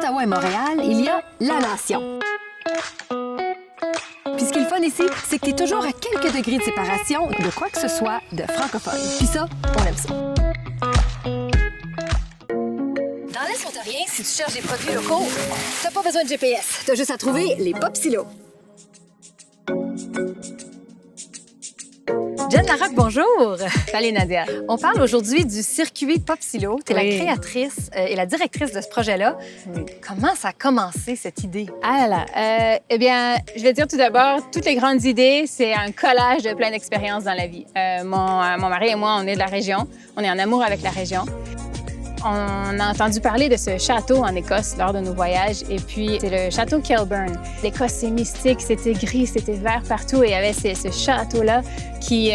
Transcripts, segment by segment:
Ottawa et Montréal, il y a la Nation. Puis ce qui est le fun ici, c'est que t'es toujours à quelques degrés de séparation de quoi que ce soit de francophone. Puis ça, on aime ça. Dans l'Est ontarien, si tu cherches des produits locaux, t'as pas besoin de GPS. T'as juste à trouver les Pop Silos. Jen Larocque, bonjour! Salut Nadia. On parle aujourd'hui du circuit Pop Silo. Tu es la créatrice et la directrice de ce projet-là. Oui. Comment ça a commencé, cette idée? Ah là là. Eh bien, je vais dire tout d'abord, toutes les grandes idées, c'est un collage de plein d'expériences dans la vie. Mon mari et moi, on est de la région. On est en amour avec la région. On a entendu parler de ce château en Écosse lors de nos voyages. Et puis, c'est le château Kilburn. L'Écosse, c'est mystique, c'était gris, c'était vert partout. Et il y avait ce château-là qui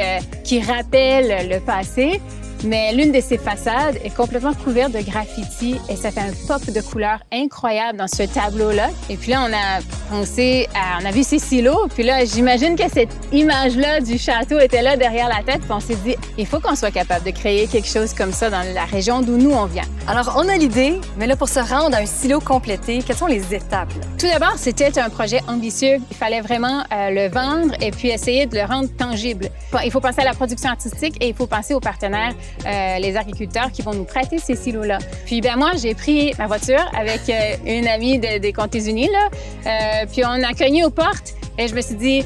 rappelle le passé. Mais l'une de ses façades est complètement couverte de graffitis et ça fait un pop de couleurs incroyable dans ce tableau-là. Et puis là, on a pensé on a vu ces silos. Puis là, j'imagine que cette image-là du château était là derrière la tête. Puis on s'est dit, il faut qu'on soit capable de créer quelque chose comme ça dans la région d'où nous, on vient. Alors, on a l'idée, mais là, pour se rendre à un silo complété, quelles sont les étapes? Là? Tout d'abord, c'était un projet ambitieux. Il fallait vraiment le vendre et puis essayer de le rendre tangible. Il faut penser à la production artistique et il faut penser aux partenaires, les agriculteurs qui vont nous prêter ces silos-là. Puis ben moi, j'ai pris ma voiture avec une amie des Comtés-Unis, là, puis on a cogné aux portes et je me suis dit,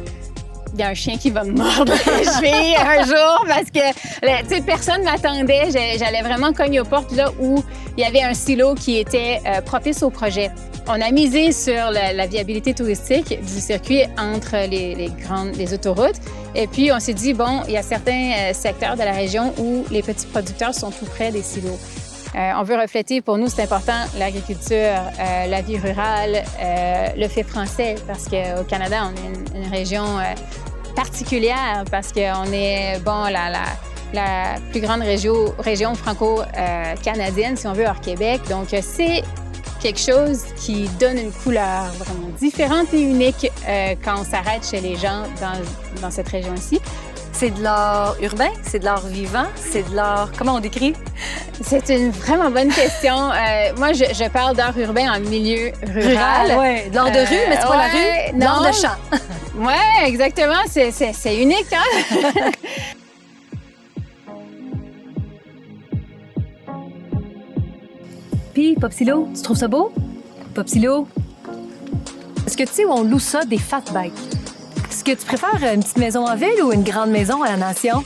il y a un chien qui va me mordre les chevilles un jour parce que, tu sais, personne ne m'attendait. J'allais vraiment cogner aux portes là où il y avait un silo qui était propice au projet. On a misé sur la viabilité touristique du circuit entre les autoroutes. Et puis, on s'est dit, bon, il y a certains secteurs de la région où les petits producteurs sont tout près des silos. On veut refléter, pour nous, c'est important, l'agriculture, la vie rurale, le fait français, parce qu'au Canada, on est une région particulière, parce qu'on est, bon, la plus grande région franco-canadienne, si on veut, hors Québec. Donc, c'est quelque chose qui donne une couleur vraiment différente et unique quand on s'arrête chez les gens dans cette région-ci. C'est de l'art urbain, c'est de l'art vivant, c'est de l'art... Comment on décrit? C'est une vraiment bonne question. Moi, je parle d'art urbain en milieu rural. Oui, de l'art de rue, mais c'est pas la rue, de l'art de champ. Oui, exactement. C'est unique, hein? Puis, Pop Silo, tu trouves ça beau? Pop Silo? Est-ce que tu sais où on loue ça, des fat bikes? Est-ce que tu préfères une petite maison en ville ou une grande maison à la Nation?